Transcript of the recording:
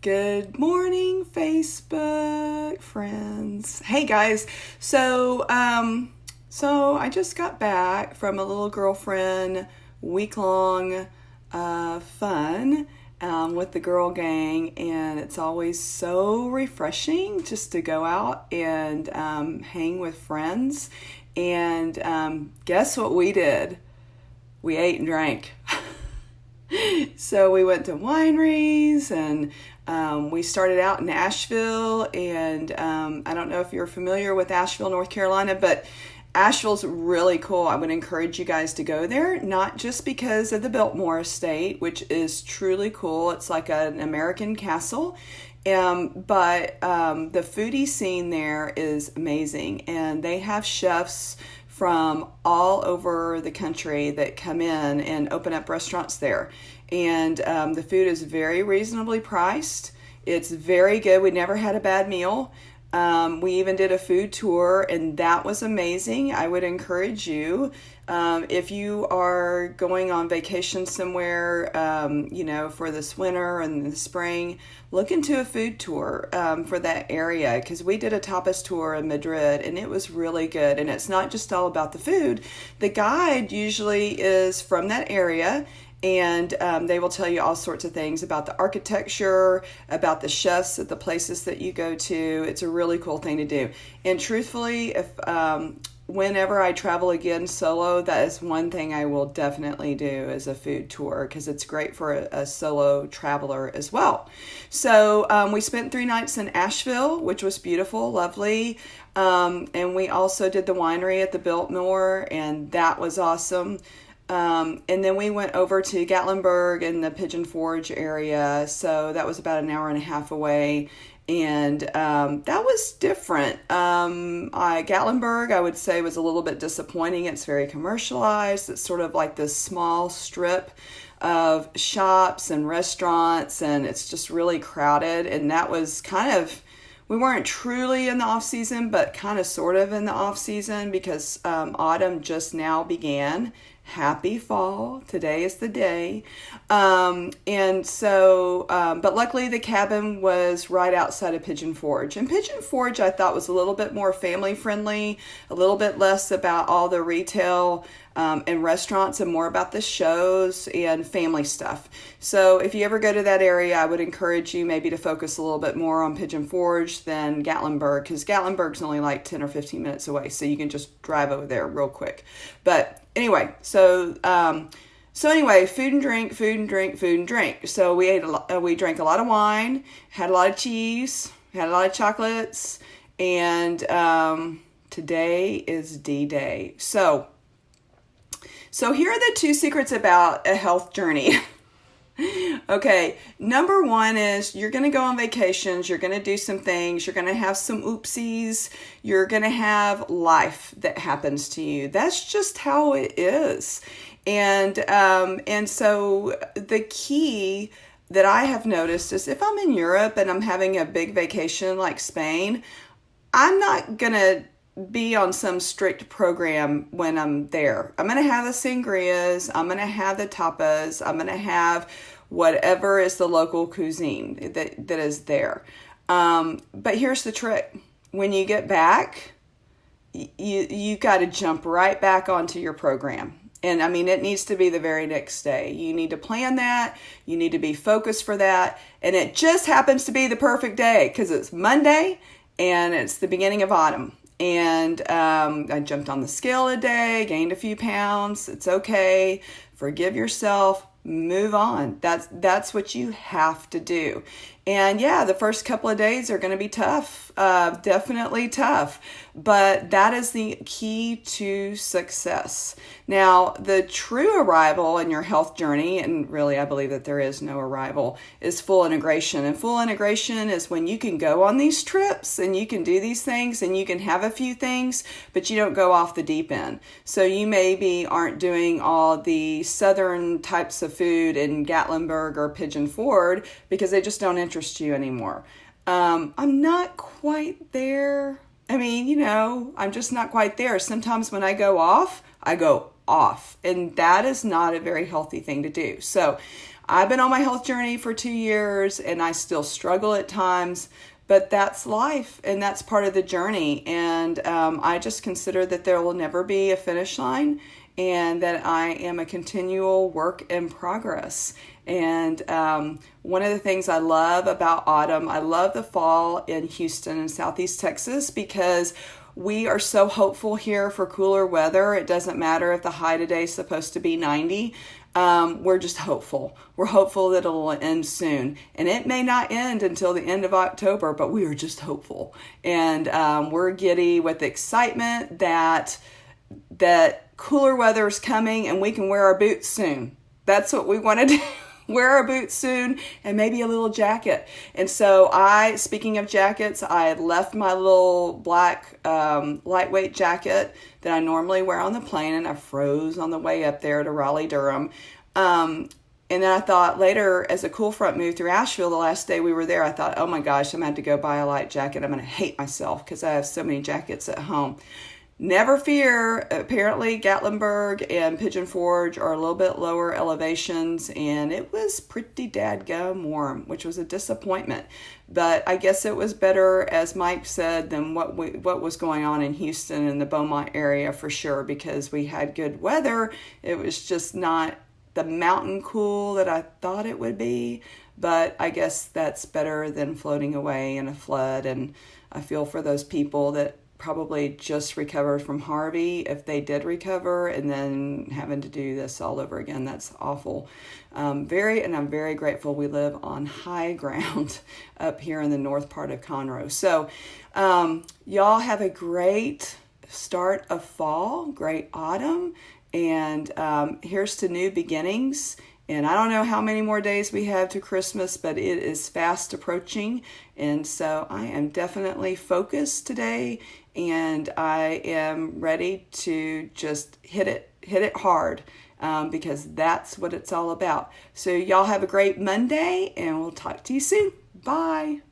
Good morning, Facebook friends. Hey guys. So I just got back from a little girlfriend week-long fun with the girl gang, and it's always so refreshing just to go out and hang with friends. And guess what we did? We ate and drank. So we went to wineries, and we started out in Asheville, and I don't know if you're familiar with Asheville, North Carolina, but Asheville's really cool. I would encourage you guys to go there, not just because of the Biltmore Estate, which is truly cool. It's like an American castle, but the foodie scene there is amazing, and they have chefs from all over the country that come in and open up restaurants there. And the food is very reasonably priced. It's very good. We never had a bad meal. We even did a food tour, and that was amazing. I would encourage you, if you are going on vacation somewhere, for this winter and the spring, look into a food tour for that area, because we did a tapas tour in Madrid, and it was really good. And it's not just all about the food. The guide usually is from that area, and they will tell you all sorts of things about the architecture, about the chefs at the places that you go to. It's a really cool thing to do. And truthfully, if whenever I travel again solo, that is one thing I will definitely do is a food tour, because it's great for a solo traveler as well. So we spent 3 nights in Asheville, which was beautiful, lovely. And we also did the winery at the Biltmore, and that was awesome. And then we went over to Gatlinburg in the Pigeon Forge area. So that was about an hour and a half away. And that was different. Gatlinburg, I would say, was a little bit disappointing. It's very commercialized. It's sort of like this small strip of shops and restaurants, and it's just really crowded. And that was we weren't truly in the off season, but kind of sort of in the off season, because autumn just now began. Happy fall. Today is the day. But luckily the cabin was right outside of Pigeon Forge. And Pigeon Forge, I thought, was a little bit more family friendly, a little bit less about all the retail and restaurants, and more about the shows and family stuff. So if you ever go to that area, I would encourage you maybe to focus a little bit more on Pigeon Forge than Gatlinburg, because Gatlinburg's only like 10 or 15 minutes away, so you can just drive over there real quick. But anyway, so food and drink. So we drank a lot of wine, had a lot of cheese, had a lot of chocolates, and today is D-Day. So here are the 2 secrets about a health journey. Okay, number 1 is you're going to go on vacations, you're going to do some things, you're going to have some oopsies, you're going to have life that happens to you. That's just how it is. And so the key that I have noticed is, if I'm in Europe and I'm having a big vacation like Spain, I'm not going to be on some strict program when I'm there. I'm going to have the sangrias, I'm going to have the tapas, I'm going to have whatever is the local cuisine that is there. But here's the trick. When you get back, you got to jump right back onto your program. And I mean, it needs to be the very next day. You need to plan that. You need to be focused for that. And it just happens to be the perfect day, because it's Monday and it's the beginning of autumn. And I jumped on the scale a day, gained a few pounds. It's okay. Forgive yourself. Move on. That's what you have to do. And yeah, the first couple of days are going to be tough, definitely tough, but that is the key to success. Now, the true arrival in your health journey, and really I believe that there is no arrival, is full integration. And full integration is when you can go on these trips and you can do these things and you can have a few things, but you don't go off the deep end. So you maybe aren't doing all the southern types of food in Gatlinburg or Pigeon Forge because they just don't interest you anymore. I'm not quite there. I mean, I'm just not quite there. Sometimes when I go off, and that is not a very healthy thing to do. So I've been on my health journey for 2 years and I still struggle at times, but that's life and that's part of the journey. And I just consider that there will never be a finish line and that I am a continual work in progress. And one of the things I love about autumn, I love the fall in Houston and Southeast Texas because we are so hopeful here for cooler weather. It doesn't matter if the high today is supposed to be 90. We're just hopeful. We're hopeful that it'll end soon. And it may not end until the end of October, but we are just hopeful. And we're giddy with excitement that cooler weather is coming and we can wear our boots soon. That's what we want to do. Wear our boots soon and maybe a little jacket. And so speaking of jackets, I had left my little black lightweight jacket that I normally wear on the plane, and I froze on the way up there to Raleigh-Durham. And then I thought later, as a cool front moved through Asheville the last day we were there, I thought, oh my gosh, I'm going to have to go buy a light jacket. I'm going to hate myself because I have so many jackets at home. Never fear, apparently Gatlinburg and Pigeon Forge are a little bit lower elevations, and it was pretty dadgum warm, which was a disappointment. But I guess it was better, as Mike said, than what was going on in Houston and the Beaumont area for sure, because we had good weather. It was just not the mountain cool that I thought it would be, but I guess that's better than floating away in a flood, and I feel for those people that probably just recovered from Harvey, if they did recover, and then having to do this all over again. That's awful. I'm very grateful we live on high ground up here in the north part of Conroe. So y'all have a great start of fall, great autumn, and here's to new beginnings. And I don't know how many more days we have to Christmas, but it is fast approaching. And so I am definitely focused today, and I am ready to just hit it hard, because that's what it's all about. So y'all have a great Monday, and we'll talk to you soon. Bye.